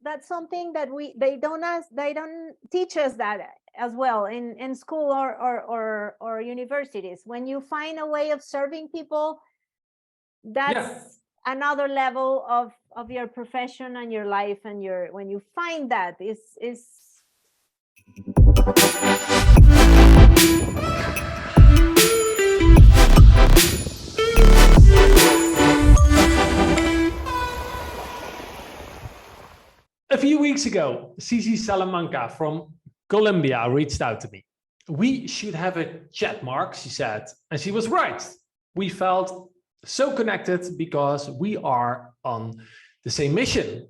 that's something that they don't teach us that as well in school or universities. When you find a way of serving people, that's another level of your profession and your life, and when you find that is A few weeks ago, Sisi Salamanca from Colombia reached out to me. We should have a chat, Mark, she said, and she was right. We felt so connected because we are on the same mission.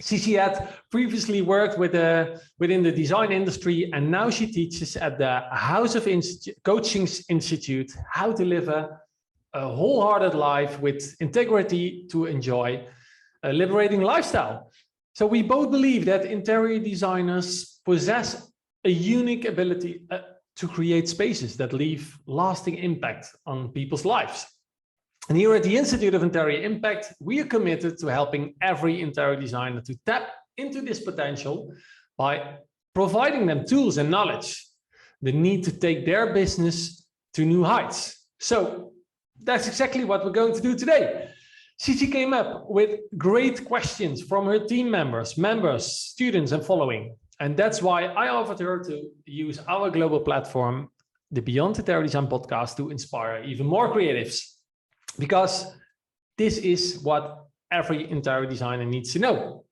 Sisi had previously worked within the design industry, and now she teaches at the House of Coaching Institute how to live a wholehearted life with integrity to enjoy a liberating lifestyle. So we both believe that interior designers possess a unique ability to create spaces that leave lasting impact on people's lives. And here at the Institute of Interior Impact, we are committed to helping every interior designer to tap into this potential by providing them tools and knowledge they need to take their business to new heights. So that's exactly what we're going to do today. Sisi came up with great questions from her team members, students, and following. And that's why I offered her to use our global platform, the Beyond Interior Design podcast, to inspire even more creatives. Because this is what every interior designer needs to know.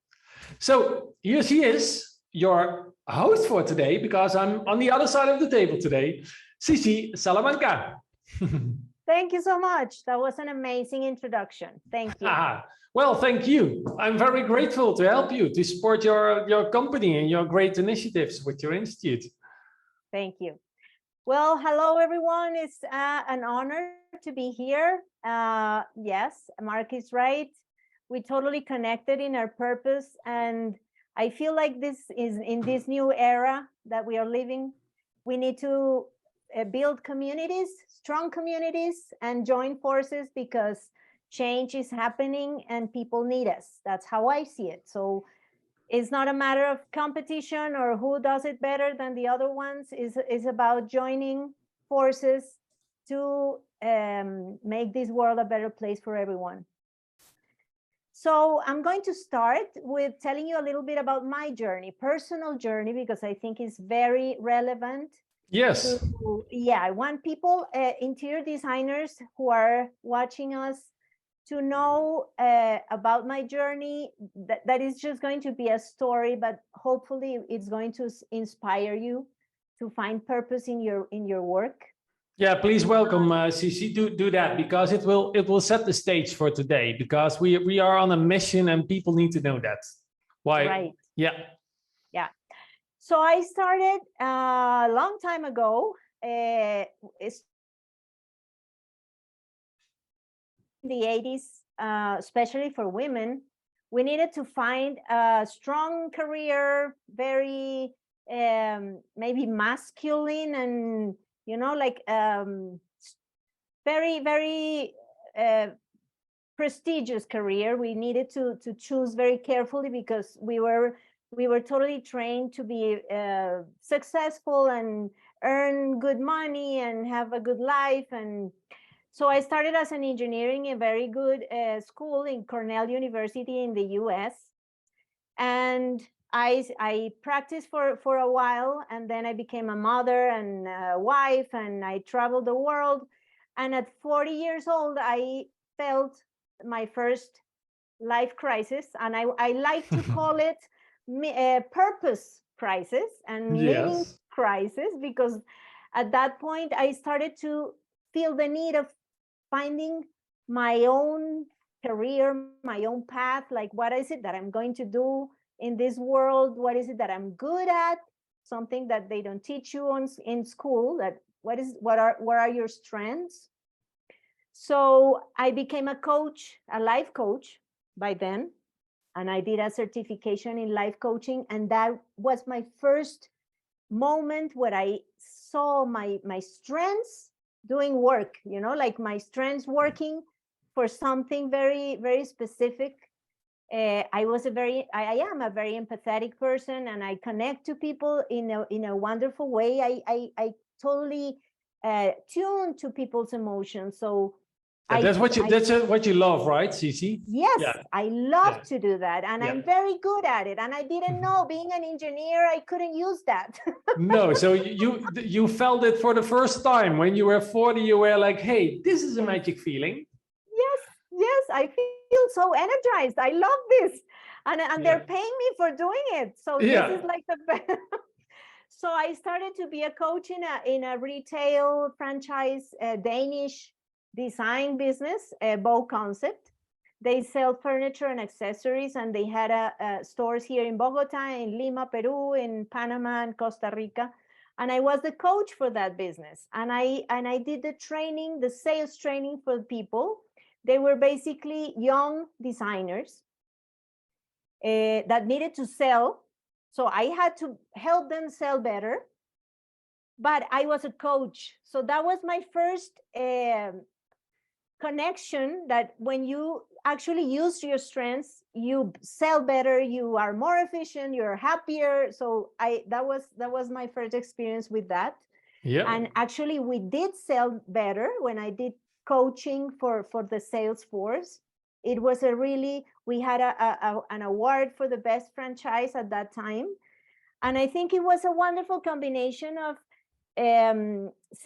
So here she is, your host for today, because I'm on the other side of the table today, Sisi Salamanca. Thank you so much. That was an amazing introduction. Thank you. Well, thank you. I'm very grateful to help you, to support your company and your great initiatives with your institute. Thank you. Well, hello, everyone. It's an honor to be here. Yes, Mark is right. We totally connected in our purpose. And I feel like this is in this new era that we are living. We need to build communities, strong communities, and join forces because change is happening and people need us. That's how I see it. So it's not a matter of competition or who does it better than the other ones. It's about joining forces to make this world a better place for everyone. So I'm going to start with telling you a little bit about my journey, personal journey, because I think it's very relevant. Yes. I want people, interior designers who are watching us, to know about my journey. That is just going to be a story, but hopefully it's going to inspire you to find purpose in your work. Yeah, please welcome Sisi. Do that, because it will set the stage for today, because we are on a mission and people need to know that. Why? Right. Yeah. So I started a long time ago. In the 80s, especially for women, we needed to find a strong career, very maybe masculine, and like very, very prestigious career. We needed to choose very carefully because we were totally trained to be successful and earn good money and have a good life. And so I started as an engineering, a very good school in Cornell University in the US. And I practiced for a while, and then I became a mother and a wife, and I traveled the world. And at 40 years old, I felt my first life crisis. And I like to call it purpose crisis and meaning crisis, because at that point I started to feel the need of finding my own career, my own path. Like, what is it that I'm going to do in this world? What is it that I'm good at? Something that they don't teach you in school. That what are your strengths? So I became a coach, a life coach by then. And I did a certification in life coaching. And that was my first moment where I saw my strengths doing work, like my strengths working for something very, very specific. I am a very empathetic person, and I connect to people in a wonderful way. I totally tune to people's emotions. So Yeah, that's what you love, right, Sisi? yes, Yeah. I love Yeah. to do that, and Yeah. I'm very good at it. And I didn't know, being an engineer, I couldn't use that. No, so you felt it for the first time when you were 40. You were like, "Hey, this is a Yes. magic feeling." Yes, I feel so energized. I love this, and Yeah. they're paying me for doing it. So Yeah. this is like the best. So I started to be a coach in a retail franchise Danish design business, Bow Concept. They sell furniture and accessories, and they had stores here in Bogota, in Lima, Peru, in Panama, and Costa Rica. And I was the coach for that business. And I did the training, the sales training for people. They were basically young designers that needed to sell. So I had to help them sell better. But I was a coach. So that was my first connection, that when you actually use your strengths, you sell better, you are more efficient, you're happier. So that was my first experience with that. Yeah. And actually we did sell better when I did coaching for the sales force. It was we had an award for the best franchise at that time. And I think it was a wonderful combination of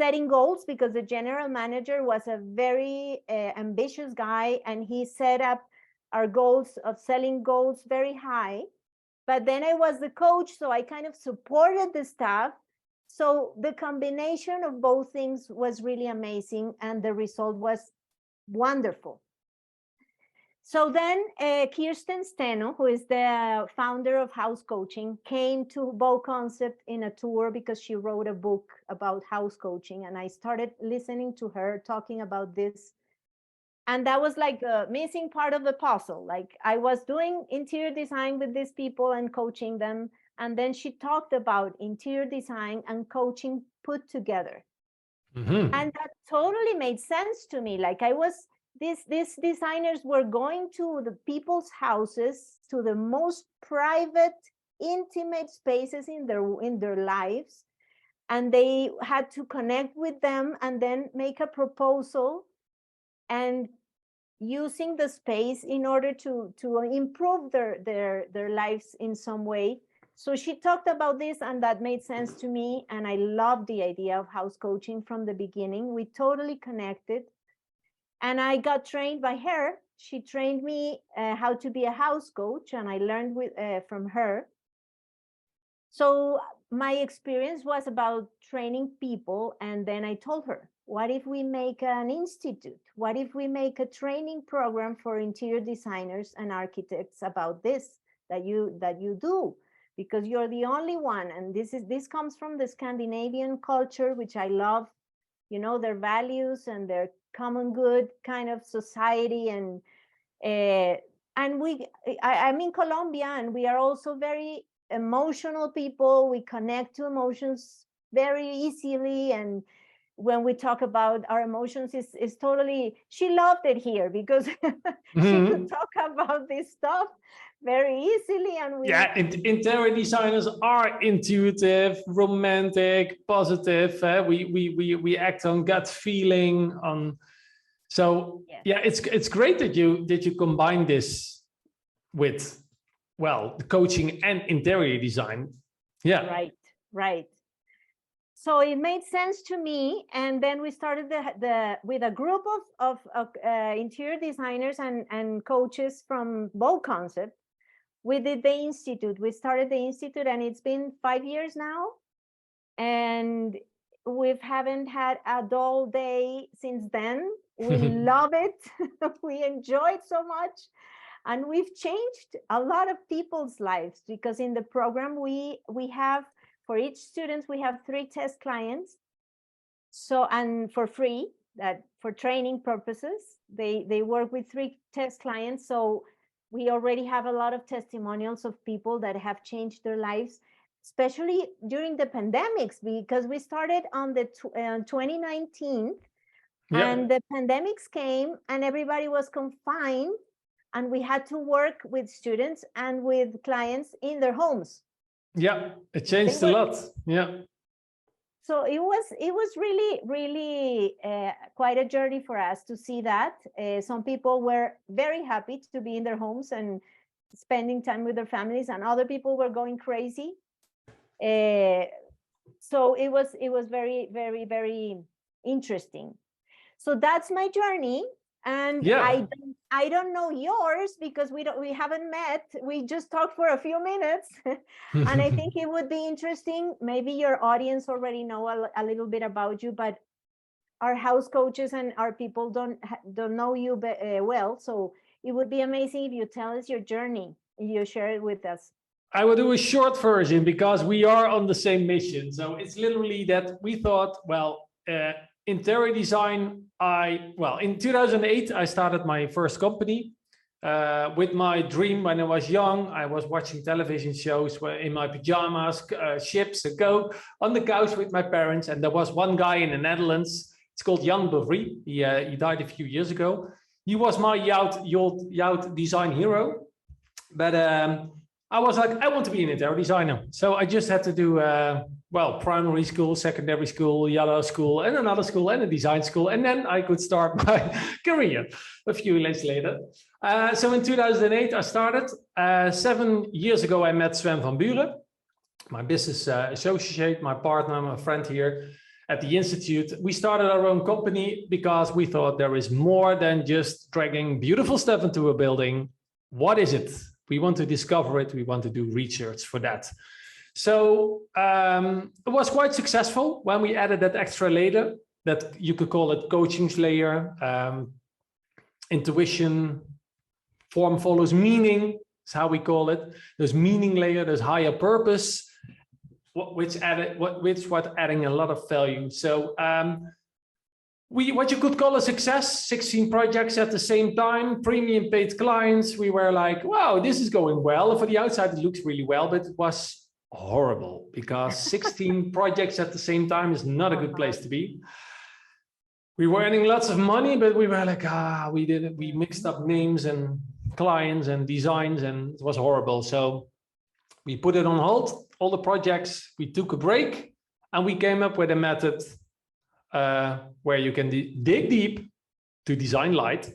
setting goals, because the general manager was a very ambitious guy, and he set up our goals of selling goals very high. But then I was the coach, so I kind of supported the staff. So the combination of both things was really amazing, and the result was wonderful. So then Kirsten Steno, who is the founder of House Coaching, came to Bow Concept in a tour because she wrote a book about house coaching. And I started listening to her talking about this. And that was like the missing part of the puzzle. Like, I was doing interior design with these people and coaching them. And then she talked about interior design and coaching put together. Mm-hmm. And that totally made sense to me. Like, these designers were going to the people's houses, to the most private, intimate spaces in their lives, and they had to connect with them and then make a proposal, and using the space in order to improve their lives in some way. So she talked about this, and that made sense to me, and I loved the idea of house coaching from the beginning. We totally connected. And I got trained by her. She trained me how to be a house coach, and I learned from her. So my experience was about training people. And then I told her, what if we make an institute? What if we make a training program for interior designers and architects about this that you do? Because you're the only one. And this comes from the Scandinavian culture, which I love, their values and their common good kind of society. And I'm in Colombia, and we are also very emotional people. We connect to emotions very easily, and when we talk about our emotions, is totally, she loved it here, because she could talk about this stuff very easily. And interior designers are intuitive, romantic, positive. We act on gut feeling. So yeah, it's great that you combine this with, well, the coaching and interior design. Yeah. Right. So it made sense to me. And then we started with a group of interior designers and coaches from Bow Concept. We did the institute. We started the institute, and it's been 5 years now. And we haven't had a dull day since then. We love it. We enjoy it so much. And we've changed a lot of people's lives, because in the program we have, for each student, we have 3 test clients. So, and for free, that for training purposes, they work with 3 test clients. So we already have a lot of testimonials of people that have changed their lives, especially during the pandemics, because we started on the 2019, and the pandemics came, and everybody was confined, and we had to work with students and with clients in their homes. Yeah, it changed a lot. Yeah. So it was really quite a journey for us to see that. Some people were very happy to be in their homes and spending time with their families, and other people were going crazy. So it was very interesting. So that's my journey, and Yeah. I don't know yours because we haven't met. We just talked for a few minutes, and I think it would be interesting. Maybe your audience already know a little bit about you, but our house coaches and our people don't know you well. So it would be amazing if you tell us your journey. You share it with us. I will do a short version because we are on the same mission. So it's literally that we thought, well, interior design, in 2008, I started my first company with my dream. When I was young, I was watching television shows in my pajamas, ships a go on the couch with my parents. And there was one guy in the Netherlands, it's called Jan Bevry. He died a few years ago. He was my youth design hero. But I was like, I want to be an interior designer. So I just had to do, primary school, secondary school, yellow school, and another school, and a design school. And then I could start my career a few years later. So in 2008, I started. 7 years ago, I met Sven van Buren, my business associate, my partner, my friend here at the Institute. We started our own company because we thought there is more than just dragging beautiful stuff into a building. What is it? We want to discover it. We want to do research for that. So it was quite successful when we added that extra layer, that you could call it coaching layer, intuition, form follows meaning, is how we call it. There's meaning layer, there's higher purpose, which was adding a lot of value. So what you could call a success, 16 projects at the same time, premium paid clients. We were like, wow, this is going well. For the outside, it looks really well, but it was horrible because 16 projects at the same time is not a good place to be. We were earning lots of money, but we were like, we mixed up names and clients and designs, and it was horrible. So we put it on hold, all the projects, we took a break, and we came up with a method where you can dig deep to design light.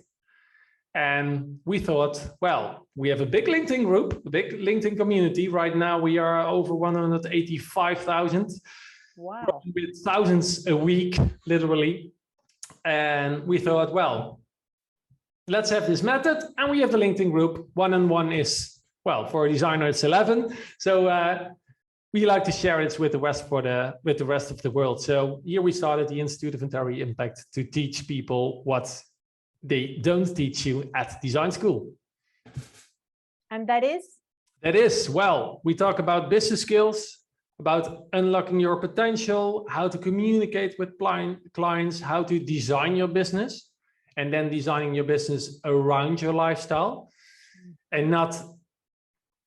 And we thought, well, we have a big LinkedIn group, a big LinkedIn community. Right now, we are over 185,000. Wow. With thousands a week, literally. And we thought, well, let's have this method. And we have the LinkedIn group. 1 and 1 is, well, for a designer, it's 11. So we like to share it with the rest of the world. So here we started the Institute of Interior Impact to teach people what they don't teach you at design school. And that is? That is, well, we talk about business skills, about unlocking your potential, how to communicate with clients, how to design your business, and then designing your business around your lifestyle, and not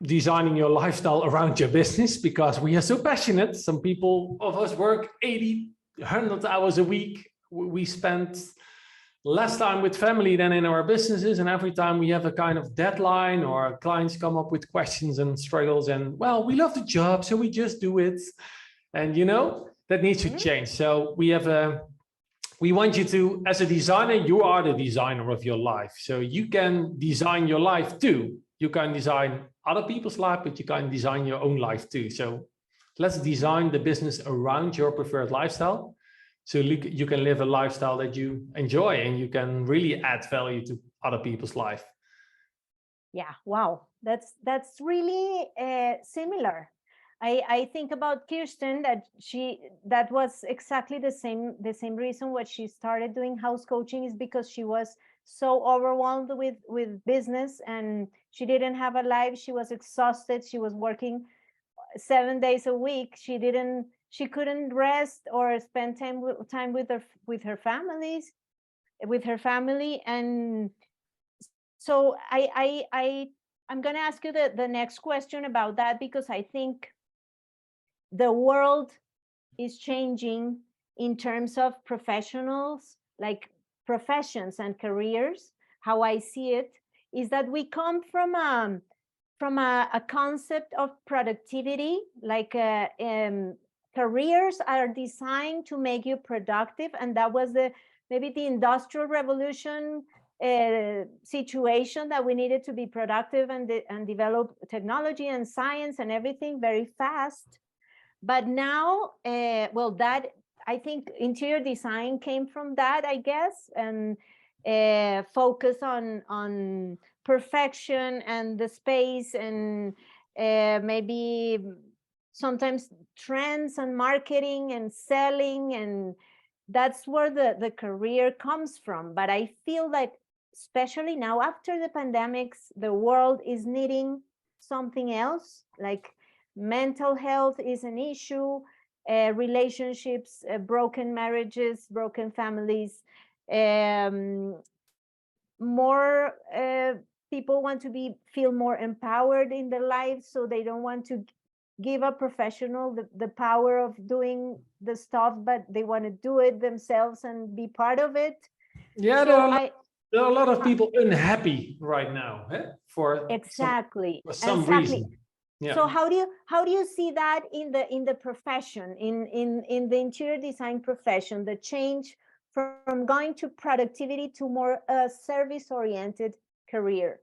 designing your lifestyle around your business, because we are so passionate. Some people of us work 80, 100 hours a week. We spend less time with family than in our businesses. And every time we have a kind of deadline or clients come up with questions and struggles, and well, we love the job, so we just do it. And you know, that needs to change. So we want you to, as a designer, you are the designer of your life. So you can design your life too. You can design other people's life, but you can design your own life too. So let's design the business around your preferred lifestyle. So you can live a lifestyle that you enjoy and you can really add value to other people's life. Yeah, wow. That's really similar. I think about Kirsten, that was exactly the same reason why she started doing house coaching, is because she was so overwhelmed with business and she didn't have a life. She was exhausted. She was working 7 days a week. She couldn't rest or spend time with her family. And so I'm going to ask you the next question about that, because I think the world is changing in terms of professionals, like professions and careers. How I see it is that we come from a concept of productivity, like careers are designed to make you productive, and that was maybe the industrial revolution situation, that we needed to be productive and develop technology and science and everything very fast. But now, well, that I think interior design came from that, I guess, and focus on perfection and the space, and maybe sometimes trends and marketing and selling, and that's where the career comes from. But I feel like, especially now after the pandemics, the world is needing something else. Like mental health is an issue, relationships, broken marriages, broken families, more people want to feel more empowered in their lives, so they don't want to give a professional the power of doing the stuff, but they want to do it themselves and be part of it. Yeah, So there are a lot of people unhappy right now, for some reason. Yeah. So how do you see that in the profession, in the interior design profession, the change from going to productivity to more service-oriented career?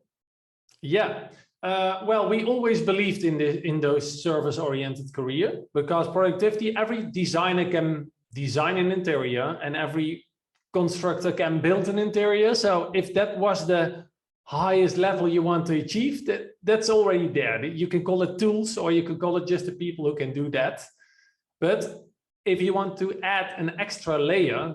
Yeah, well, we always believed in those service-oriented career, because productivity, every designer can design an interior and every constructor can build an interior. So if that was the highest level you want to achieve, that's already there. You can call it tools, or you can call it just the people who can do that. But if you want to add an extra layer,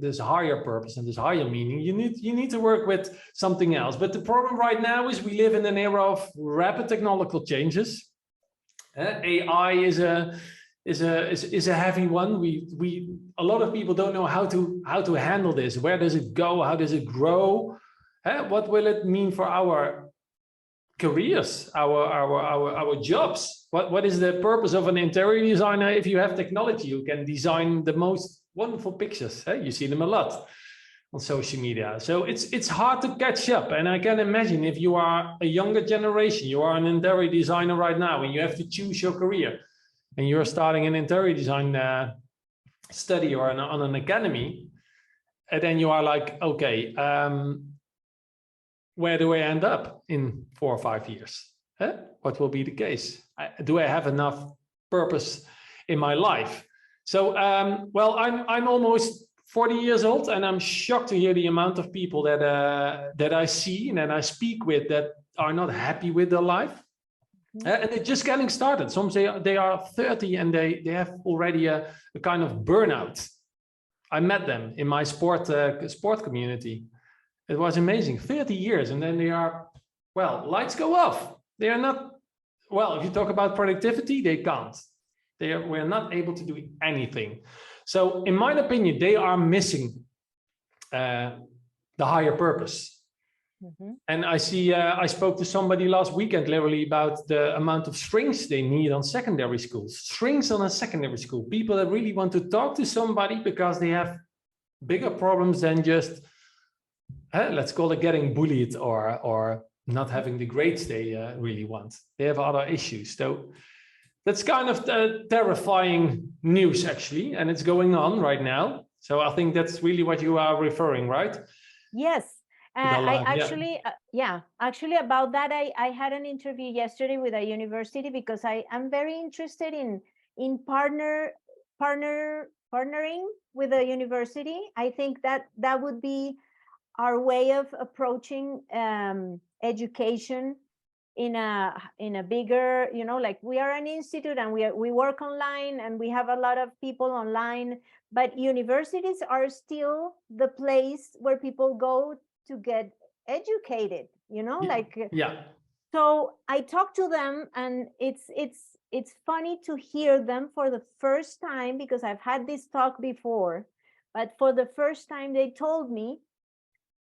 this higher purpose and this higher meaning, you need to work with something else. But the problem right now is we live in an era of rapid technological changes. AI is a heavy one. A lot of people don't know how to handle this. Where does it go? How does it grow? What will it mean for our careers, our jobs? What is the purpose of an interior designer if you have technology? You can design the most wonderful pictures. You see them a lot on social media. So it's hard to catch up. And I can imagine, if you are a younger generation, you are an interior designer right now, and you have to choose your career, and you're starting an interior design study or on an academy, and then you are like, okay, where do I end up in 4 or 5 years? What will be the case? Do I have enough purpose in my life? So, well, I'm almost 40 years old, and I'm shocked to hear the amount of people that I see and that I speak with that are not happy with their life. And they're just getting started. Some say they are 30 and they have already a kind of burnout. I met them in my sport community. It was amazing. 30 years, and then they are, well, lights go off. They are not, well, if you talk about productivity, they can't. We're not able to do anything. So in my opinion, they are missing the higher purpose. And I spoke to somebody last weekend, literally, about the amount of strings they need on secondary schools. Strings on a secondary school. People that really want to talk to somebody because they have bigger problems than just, let's call it, getting bullied or not having the grades they really want. They have other issues. So that's kind of terrifying news, actually, and it's going on right now. So I think that's really what you are referring, right? Yes. Actually about that, I had an interview yesterday with a university, because I am very interested in partnering with a university. I think that would be our way of approaching education in a bigger, like, we are an institute and we work online and we have a lot of people online, but universities are still the place where people go to get educated, So I talked to them, and it's funny to hear them for the first time, because I've had this talk before, but for the first time they told me,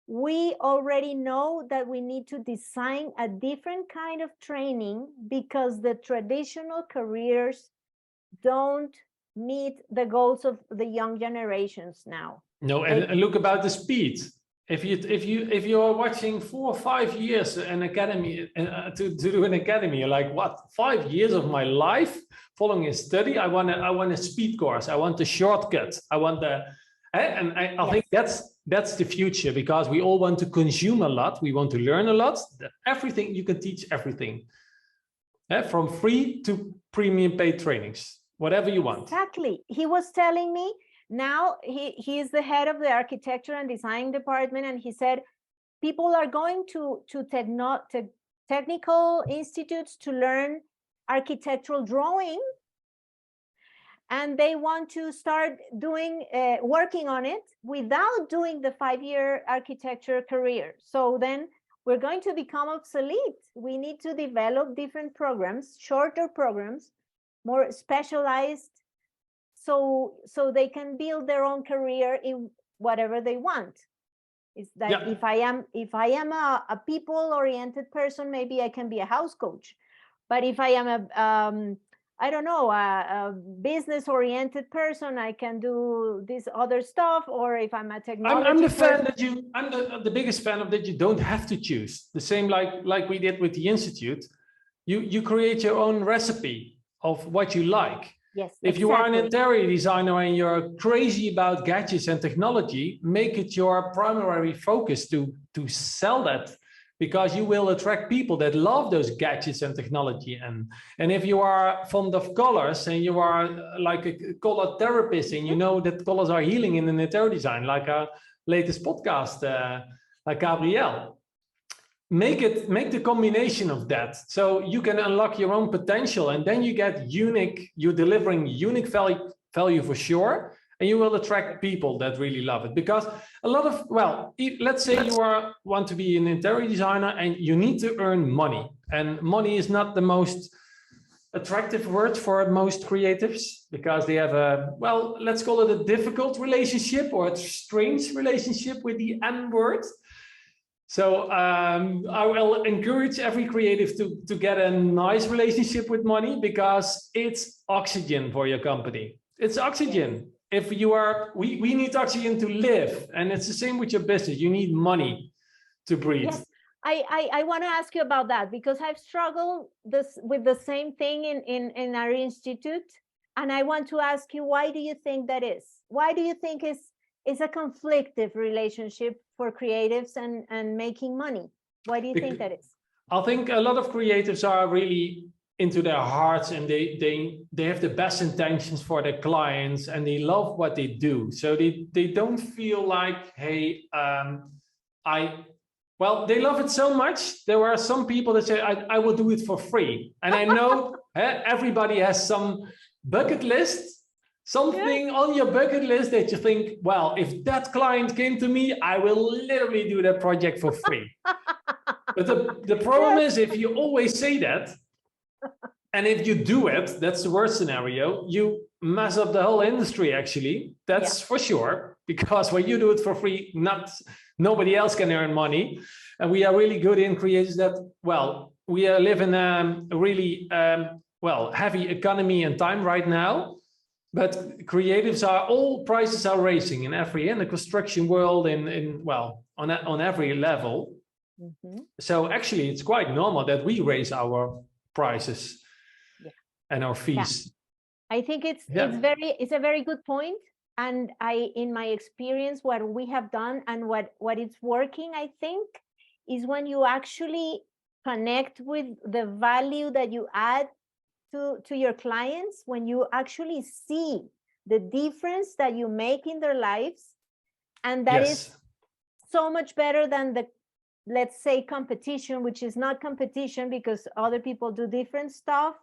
we already know that we need to design a different kind of training, because the traditional careers don't meet the goals of the young generations now. No, and look about the speed. if you are watching 4 or 5 years an academy to do an academy, you're like, what, 5 years of my life following a study? I want a speed course. I want a shortcut. I want the, and I think that's the future, because we all want to consume a lot. We want to learn a lot. Everything, you can teach everything, from free to premium paid trainings, whatever you want. Exactly. He was telling me, now he is the head of the architecture and design department, and he said people are going to technical institutes to learn architectural drawing, and they want to start doing working on it without doing the 5-year architecture career. So then we're going to become obsolete. We need to develop different programs, shorter programs, more specialized, so they can build their own career in whatever they want. It's like, if I am a people-oriented person, maybe I can be a house coach. But if I am I don't know, a business-oriented person, I can do this other stuff. Or if I'm a technology I'm the fan person, I'm the biggest fan of that you don't have to choose. The same like we did with the Institute. You create your own recipe of what you like. yes, If you are an interior designer and you're crazy about gadgets and technology, make it your primary focus to sell that, because you will attract people that love those gadgets and technology. And if you are fond of colors and you are like a color therapist and you know that colors are healing in an interior design, like our latest podcast, like Gabrielle, make the combination of that, so you can unlock your own potential, and then you get unique, you're delivering unique value for sure, and you will attract people that really love it. Because a lot of, well, let's say you want to be an interior designer and you need to earn money, and money is not the most attractive word for most creatives, because they have a, well, let's call it a difficult relationship or a strange relationship with the M word. So I will encourage every creative to get a nice relationship with money, because it's oxygen for your company. It's oxygen. If you are, we need oxygen to live, and it's the same with your business. You need money to breathe. Yes. I want to ask you about that, because I've struggled with the same thing in our institute, and I want to ask you, why do you think that is? Why do you think it's a conflictive relationship for creatives and making money? Why do you think that is? I think a lot of creatives are really into their hearts, and they have the best intentions for their clients, and they love what they do. So they don't feel like, hey, well, they love it so much. There are some people that say, I will do it for free. And I know everybody has some bucket list, something on your bucket list that you think, well, if that client came to me, I will literally do that project for free. But the problem is, if you always say that, and if you do it, that's the worst scenario, you mess up the whole industry, actually. That's for sure, because when you do it for free, nobody else can earn money. And we are really good in creators that, well, we live in a really, well, heavy economy and time right now. But creatives all prices are raising in the construction world, well, on every level. Mm-hmm. So actually, it's quite normal that we raise our prices and our fees. I think it's a very good point. And in my experience, what we have done and what it's working, I think, is when you actually connect with the value that you add to your clients, when you actually see the difference that you make in their lives. And that is so much better than the, let's say, competition, which is not competition because other people do different stuff.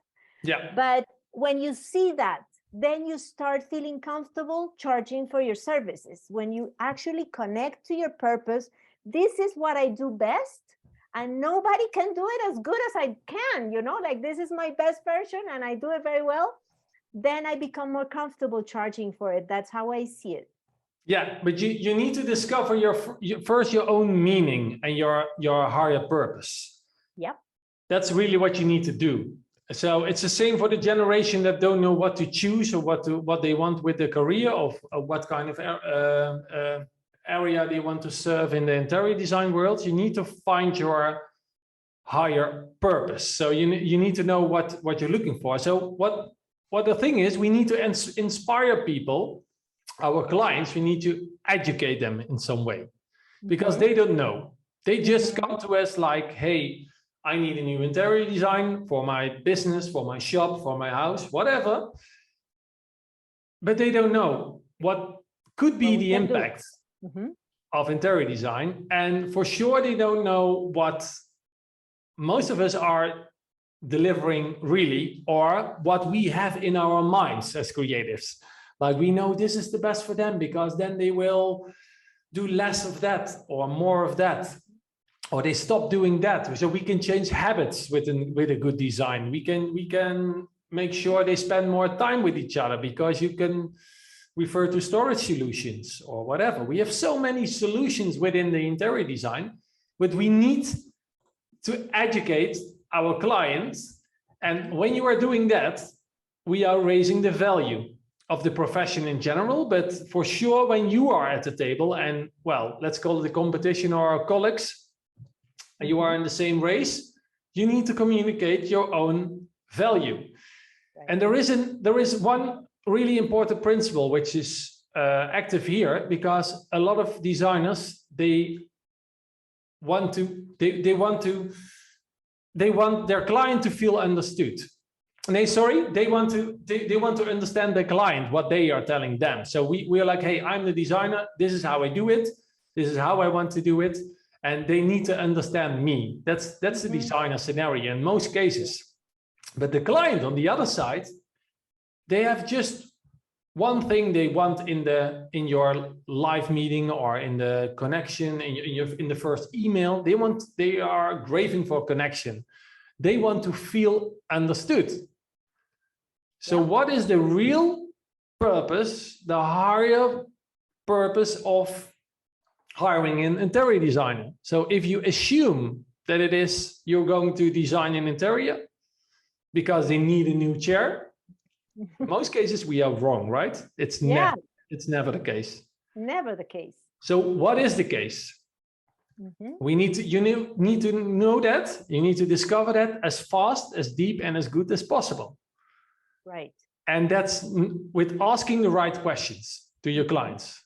Yeah. But when you see that, then you start feeling comfortable charging for your services. When you actually connect to your purpose, this is what I do best, and nobody can do it as good as I can, like this is my best version and I do it very well, then I become more comfortable charging for it. That's how I see it. Yeah, but you need to discover first your own meaning and your higher purpose. Yep. That's really what you need to do. So it's the same for the generation that don't know what to choose or what they want with their career, of what kind of area they want to serve in the interior design world, you need to find your higher purpose. So you need to know what you're looking for. So what the thing is, we need to inspire people, our clients. We need to educate them in some way, because they don't know. They just come to us like, hey, I need a new interior design for my business, for my shop, for my house, whatever. But they don't know what could be the impact of interior design. And for sure, they don't know what most of us are delivering really, or what we have in our minds as creatives. Like, we know this is the best for them because then they will do less of that or more of that, or they stop doing that. So we can change habits with a good design. We can make sure they spend more time with each other, because you can refer to storage solutions or whatever. We have so many solutions within the interior design, but we need to educate our clients. And when you are doing that, we are raising the value of the profession in general. But for sure, when you are at the table and, well, let's call it a competition or our colleagues, and you are in the same race, you need to communicate your own value. Right. And there is one really important principle which is active here, because a lot of designers, they want their client to feel understood. And they want to understand the client, what they are telling them. So we are like, hey, I'm the designer. This is how I do it. This is how I want to do it. And they need to understand me. That's the designer scenario in most cases. But the client on the other side, they have just one thing they want in your live meeting or in the connection, in the first email. They are craving for connection. They want to feel understood. So what is the real purpose, the higher purpose of hiring an interior designer? So if you assume that it is you're going to design an interior because they need a new chair, in most cases we are wrong, right? It's never the case. Never the case. So what is the case? You need to know that. You need to discover that as fast, as deep, and as good as possible. Right. And that's with asking the right questions to your clients.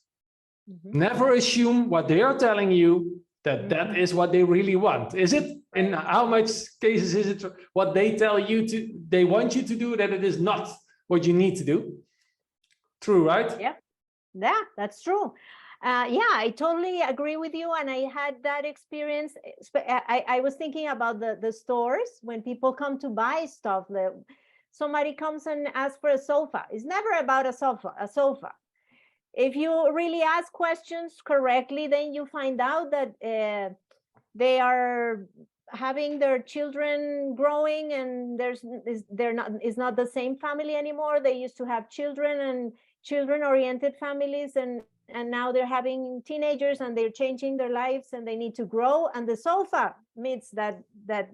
Never assume what they are telling you that is what they really want. Is it? In how much cases is it what they tell you they want you to do, that it is not what you need to do? True, right? Yeah, that's true. I totally agree with you. And I had that experience. I was thinking about the stores when people come to buy stuff. Somebody comes and asks for a sofa. It's never about a sofa. If you really ask questions correctly, then you find out that they are having their children growing, and it's not the same family anymore. They used to have children and children-oriented families, and now they're having teenagers, and they're changing their lives, and they need to grow, and the sofa meets that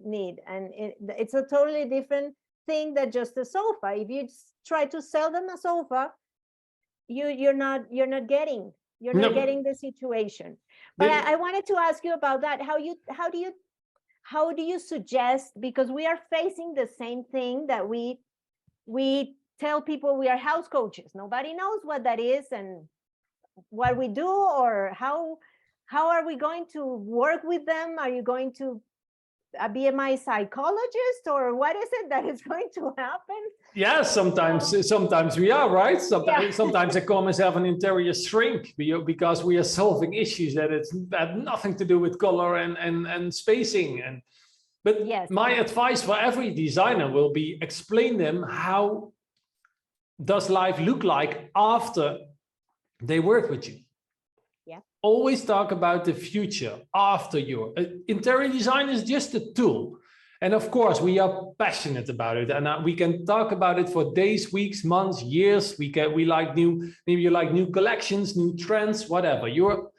need. And it's a totally different thing than just a sofa. If you try to sell them a sofa, you're not getting the situation. But I wanted to ask you about that. How do you suggest, because we are facing the same thing, that we tell people we are house coaches. Nobody knows what that is and what we do, or how are we going to work with them? Are you going to be my psychologist, or what is it that is going to happen? Yeah, sometimes we are, right? Sometimes they come and have an interior shrink because we are solving issues that had nothing to do with color and spacing. But my advice for every designer will be, explain them how does life look like after they work with you. Always talk about the future after your interior design is just a tool. And of course, we are passionate about it, and we can talk about it for days, weeks, months, years. We like maybe you like new collections, new trends, whatever. You're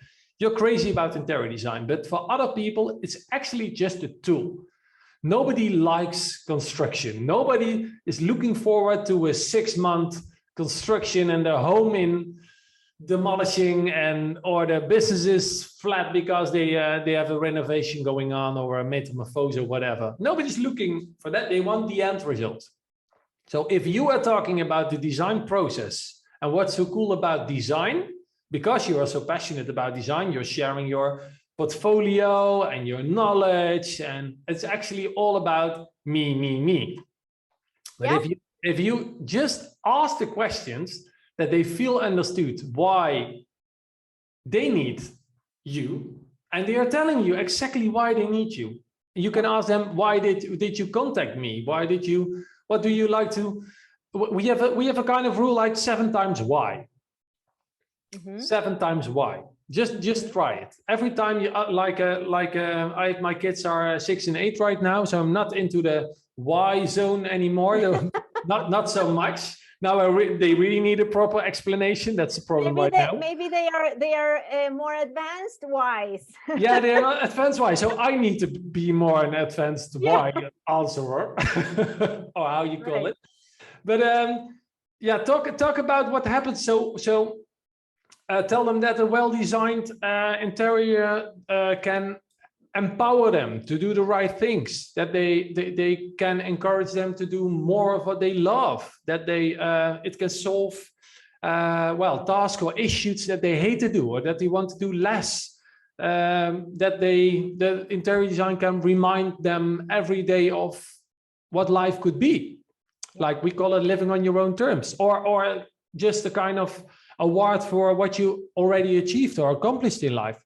crazy about interior design, but for other people, it's actually just a tool. Nobody likes construction. Nobody is looking forward to a 6-month construction and a home in demolishing and or the business is flat because they have a renovation going on or a metamorphose or whatever. Nobody's looking for that. They want the end result. So if you are talking about the design process and what's so cool about design, because you are so passionate about design, you're sharing your portfolio and your knowledge, and it's actually all about me. But Yeah. if you just ask the questions that they feel understood, why they need you, and they are telling you exactly why they need you. You can ask them, why did you contact me? Why did you, what do you like to, we have a kind of rule like 7 times why. 7 times why. Just try it. Every time you my kids are 6 and 8 right now, so I'm not into the why zone anymore. not so much. Now they really need a proper explanation. That's the problem now. Maybe they are more advanced whys. Yeah, they are advanced why. So I need to be more an advanced why answerer, or how you call it. But yeah, talk about what happens. So tell them that a well-designed interior can empower them to do the right things, that they can encourage them to do more of what they love, that it can solve tasks or issues that they hate to do or that they want to do less, that the interior design can remind them every day of what life could be, like we call it living on your own terms, or just a kind of award for what you already achieved or accomplished in life.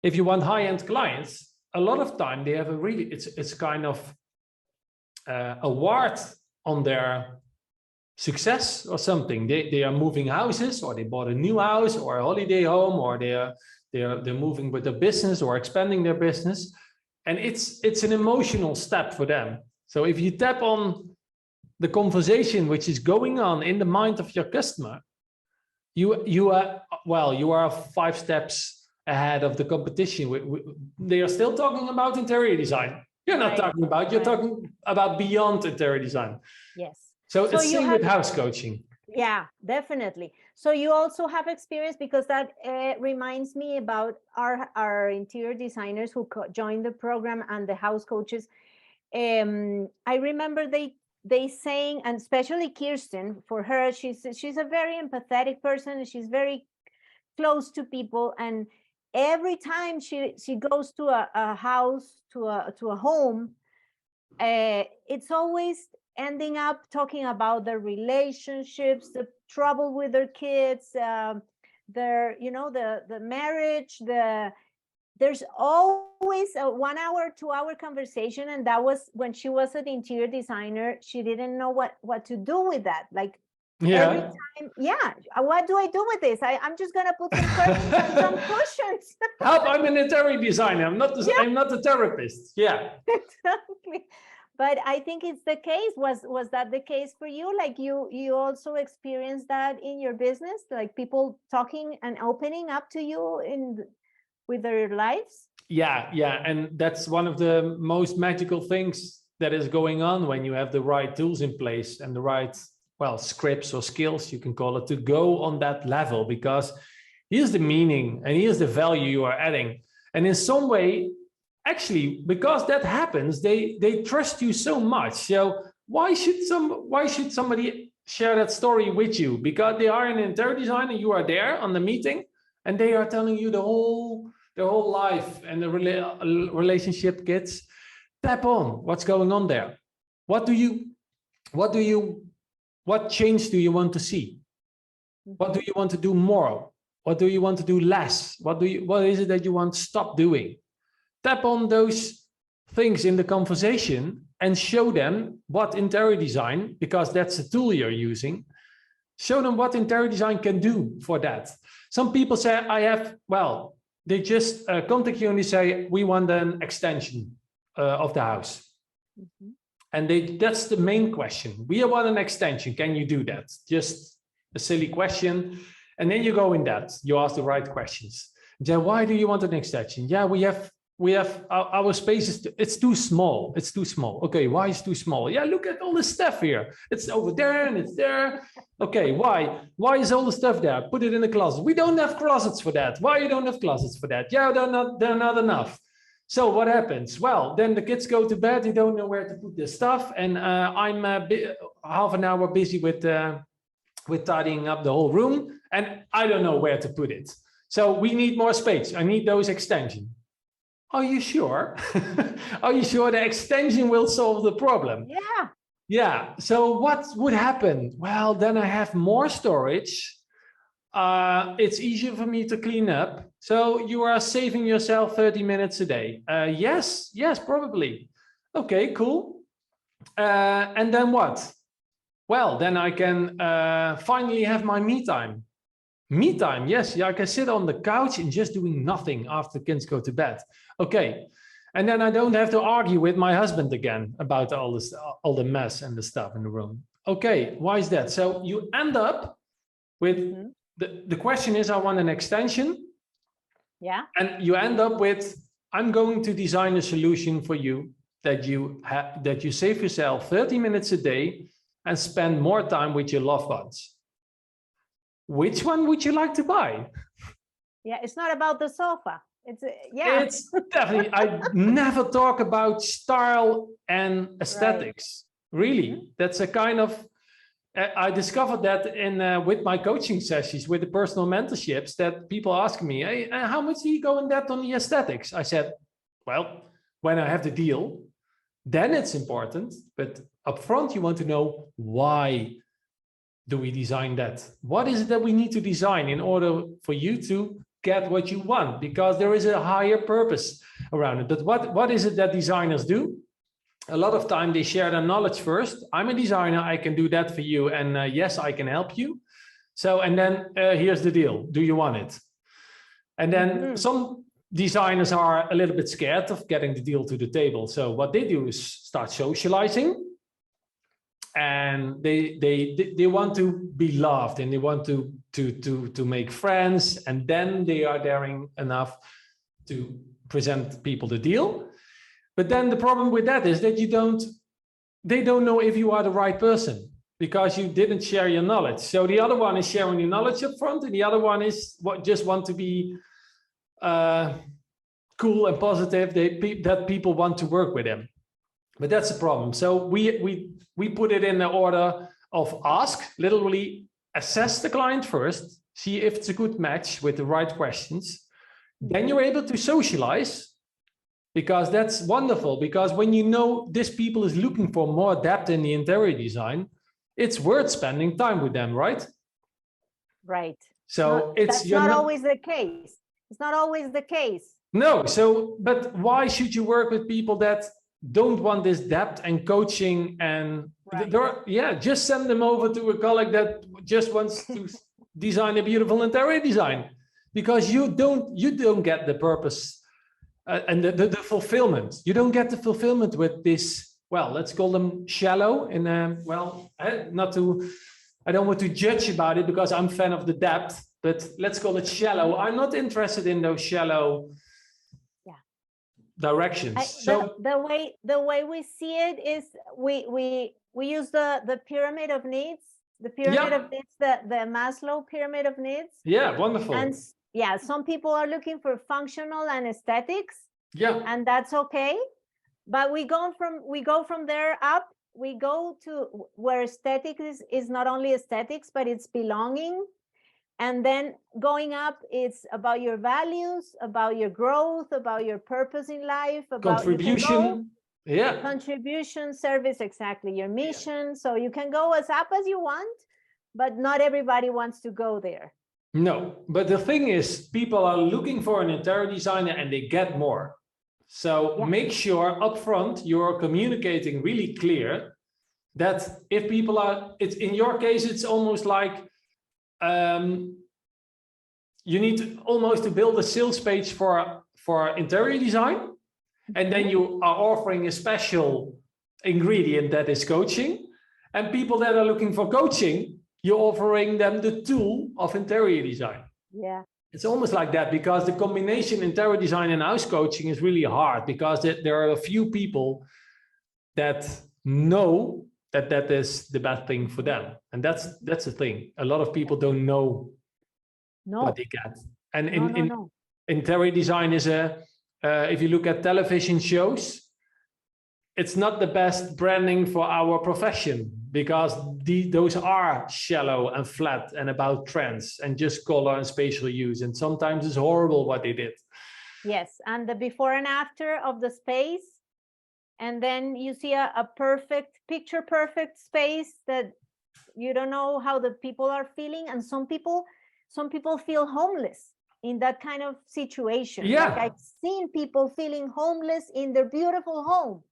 If you want high-end clients, a lot of time they have a really, it's kind of award on their success or something. They are moving houses, or they bought a new house or a holiday home, or they're moving with their business or expanding their business, and it's an emotional step for them. So if you tap on the conversation which is going on in the mind of your customer, you are 5 steps ahead of the competition. They are still talking about interior design. You're not talking about, you're talking about beyond interior design. Yes. So it's same with house coaching. Yeah, definitely. So you also have experience, because that reminds me about our interior designers who joined the program and the house coaches. I remember they saying, and especially Kirsten, for her, she's a very empathetic person, and she's very close to people, and every time she goes to a house, to a home, it's always ending up talking about their relationships, the trouble with their kids, their, the marriage, there's always a 1 hour, 2 hour conversation. And that was when she was an interior designer. She didn't know what to do with that. Like, every time, what do I do with this? I'm just gonna put some curtains and some cushions. Help, I'm an interior designer. I'm not a therapist. Yeah. Exactly. But I think it's the case. Was that the case for you? Like you also experienced that in your business, like people talking and opening up to you with their lives? Yeah. And that's one of the most magical things that is going on when you have the right tools in place and the right, scripts or skills, you can call it, to go on that level, because here's the meaning and here's the value you are adding. And in some way, actually, because that happens, they trust you so much. So why should somebody share that story with you? Because they are an interior designer, you are there on the meeting, and they are telling you their whole life and the relationship gets. Tap on what's going on there. What change do you want to see? What do you want to do more? What do you want to do less? What is it that you want to stop doing? Tap on those things in the conversation and show them what interior design, because that's the tool you're using, show them what interior design can do for that. Some people say, they just contact you and they say, we want an extension of the house. And that's the main question. We want an extension. Can you do that? Just a silly question. And then you go in that. You ask the right questions. Then why do you want an extension? Yeah, we have we have our space is it's too small. It's too small. Okay, why is too small? Yeah, look at all the stuff here. It's over there and it's there. Okay, why? Why is all the stuff there? Put it in the closet. We don't have closets for that. Why you don't have closets for that? Yeah, they're not enough. So what happens? Well, then the kids go to bed. They don't know where to put their stuff, and I'm half an hour busy with tidying up the whole room, and I don't know where to put it. So we need more space. I need those extensions. Are you sure? Are you sure the extension will solve the problem? Yeah. Yeah. So what would happen? Well, then I have more storage. It's easier for me to clean up. So you are saving yourself 30 minutes a day. Yes, probably. Okay, cool. And then what? Well, then I can finally have my me time. Me time, yes. Yeah, I can sit on the couch and just doing nothing after kids go to bed. Okay. And then I don't have to argue with my husband again about all this, all the mess and the stuff in the room. Okay, why is that? So you end up with the question is, I want an extension. Yeah. And you end up with, I'm going to design a solution for you that you save yourself 30 minutes a day and spend more time with your loved ones. Which one would you like to buy? Yeah, it's not about the sofa. It's definitely, I never talk about style and aesthetics. Right. Really, that's a kind of, I discovered that in with my coaching sessions, with the personal mentorships, that people ask me, hey, how much do you go in depth on the aesthetics? I said, well, when I have the deal, then it's important, but upfront you want to know, why do we design that? What is it that we need to design in order for you to get what you want? Because there is a higher purpose around it. But what is it that designers do? A lot of time they share their knowledge first. I'm a designer, I can do that for you. And yes, I can help you. So, and then here's the deal. Do you want it? And then some designers are a little bit scared of getting the deal to the table. So what they do is start socializing. And they want to be loved, and they want to make friends, and then they are daring enough to present people the deal. But then the problem with that is that they don't know if you are the right person, because you didn't share your knowledge. So the other one is sharing your knowledge up front, and the other one is just want to be cool and positive. That people want to work with them. But that's the problem. So we put it in the order of ask, literally assess the client first, see if it's a good match with the right questions. Then you're able to socialize, because that's wonderful. Because when you know this people is looking for more depth in the interior design, it's worth spending time with them, right? Right. So that's not always the case. It's not always the case. No. So, but why should you work with people that don't want this depth and coaching? And just send them over to a colleague that just wants to design a beautiful interior design, because you don't get the purpose and the fulfillment. You don't get the fulfillment with this. Well, let's call them shallow. And I don't want to judge about it, because I'm a fan of the depth, but let's call it shallow. I'm not interested in those shallow directions. So the way we see it is we use the pyramid of needs, the Maslow pyramid of needs. Yeah, wonderful. And some people are looking for functional and aesthetics. Yeah, and that's okay. But we go from there up. We go to where aesthetics is not only aesthetics, but it's belonging. And then going up, it's about your values, about your growth, about your purpose in life, about contribution. Contribution, service, exactly, your mission. So you can go as up as you want, but not everybody wants to go there. No, but the thing is, people are looking for an interior designer and they get more. So make sure upfront you're communicating really clear that if people are, it's in your case, it's almost like you need almost to build a sales page for interior design, and then you are offering a special ingredient that is coaching. And people that are looking for coaching, you're offering them the tool of interior design. Yeah. It's almost like that, because the combination interior design and house coaching is really hard, because there are a few people that know that that is the best thing for them. And that's the thing. A lot of people don't know what they get. And in interior design is if you look at television shows, it's not the best branding for our profession, because those are shallow and flat and about trends and just color and spatial use. And sometimes it's horrible what they did. Yes, and the before and after of the space. And then you see a perfect, picture perfect space that you don't know how the people are feeling. And some people feel homeless in that kind of situation. Yeah. Like I've seen people feeling homeless in their beautiful home.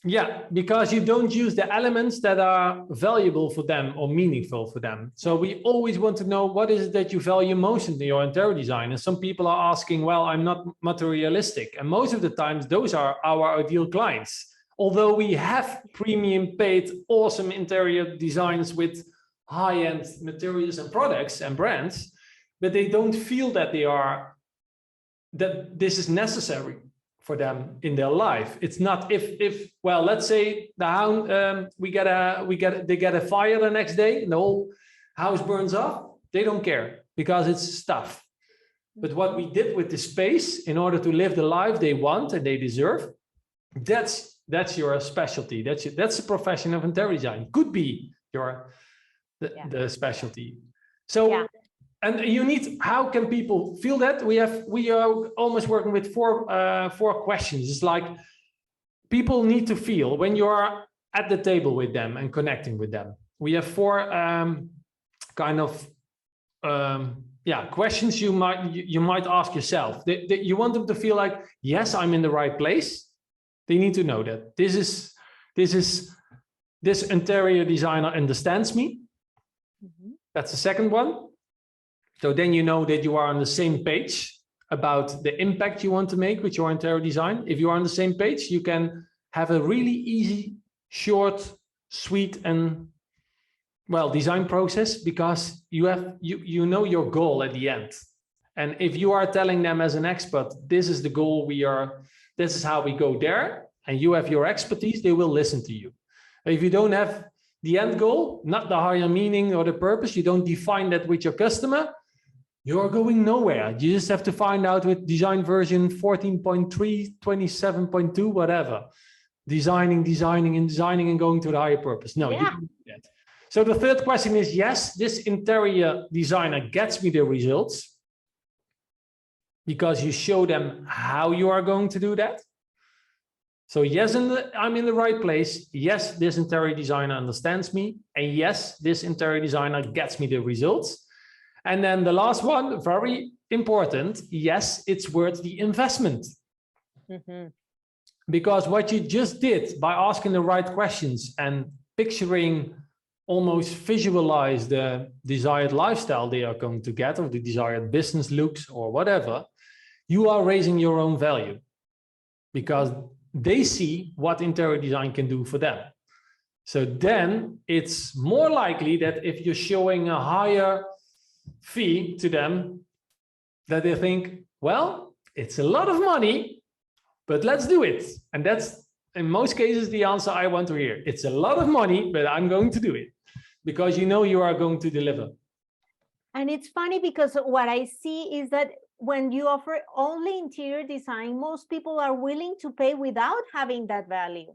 Yeah, because you don't use the elements that are valuable for them or meaningful for them. So we always want to know, what is it that you value most in your interior design? And some people are asking, well, I'm not materialistic. And most of the times those are our ideal clients. Although we have premium paid, awesome interior designs with high-end materials and products and brands, but they don't feel that that this is necessary for them in their life. It's not if well, let's say the house, they get a fire the next day and the whole house burns off. They don't care, because it's stuff. But what we did with the space in order to live the life they want and they deserve, that's your specialty. That's the profession of interior design. Could be the specialty. So. And you need, how can people feel that? We are almost working with four questions. It's like, people need to feel when you are at the table with them and connecting with them. We have four questions you might ask yourself. You want them to feel like, yes, I'm in the right place. They need to know that this interior designer understands me. Mm-hmm. That's the second one. So then you know that you are on the same page about the impact you want to make with your interior design. If you are on the same page, you can have a really easy, short, sweet, and well, design process, because you know your goal at the end. And if you are telling them as an expert, this is the goal, this is how we go there, and you have your expertise, they will listen to you. If you don't have the end goal, not the higher meaning or the purpose, you don't define that with your customer, you're going nowhere. You just have to find out with design version 14.3, 27.2, whatever. Designing and going to the higher purpose. No, you don't do that. So the third question is, yes, this interior designer gets me the results, because you show them how you are going to do that. So yes, I'm in the right place. Yes, this interior designer understands me. And yes, this interior designer gets me the results. And then the last one, very important, yes, it's worth the investment. Mm-hmm. Because what you just did by asking the right questions and picturing, almost visualize the desired lifestyle they are going to get, or the desired business looks or whatever, you are raising your own value, because they see what interior design can do for them. So then it's more likely that if you're showing a higher fee to them, that they think, well, it's a lot of money, but let's do it. And that's in most cases the answer I want to hear. It's a lot of money, but I'm going to do it, because you know you are going to deliver. And it's funny, because what I see is that when you offer only interior design, most people are willing to pay without having that value.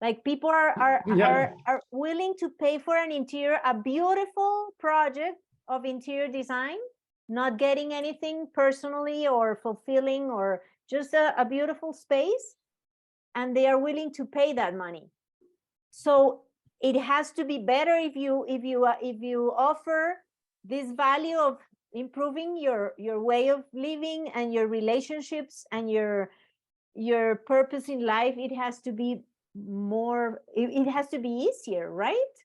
Like people are willing to pay for an interior, a beautiful project of interior design, not getting anything personally or fulfilling, or just a beautiful space, and they are willing to pay that money. So it has to be better if you offer this value of improving your way of living and your relationships and your purpose in life. It has to be more, it has to be easier, right?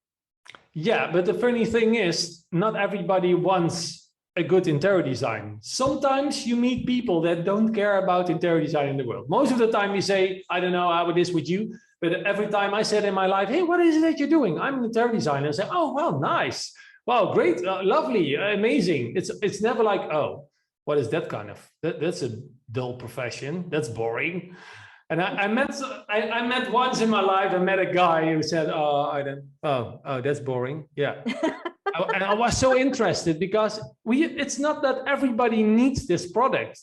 Yeah, but the funny thing is, not everybody wants a good interior design. Sometimes you meet people that don't care about interior design in the world. Most of the time you say, I don't know how it is with you, but every time I said in my life, hey, what is it that you're doing? I'm an interior designer. I say, oh, well, nice. Wow, great, lovely, amazing. It's never like, oh, what is that kind of, that's a dull profession, that's boring. And I met once in my life, I met a guy who said, oh, that's boring. Yeah. And I was so interested because it's not that everybody needs this product.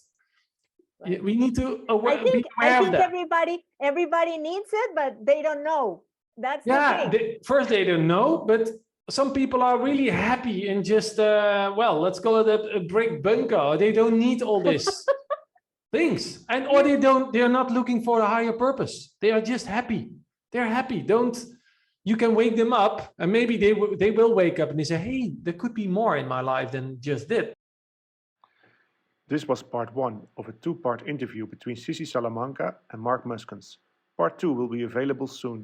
Right. We need to be aware I think of that. everybody needs it, but they don't know. That's the thing. First they don't know, but some people are really happy and just, well, let's call it a brick bunker. They don't need all this things. And or they're not looking for a higher purpose. They are just happy. They're happy. You can wake them up and maybe they will wake up and they say, hey, there could be more in my life than just this. This was part 1 of a 2-part interview between Sisi Salamanca and Mark Muskens. Part 2 will be available soon.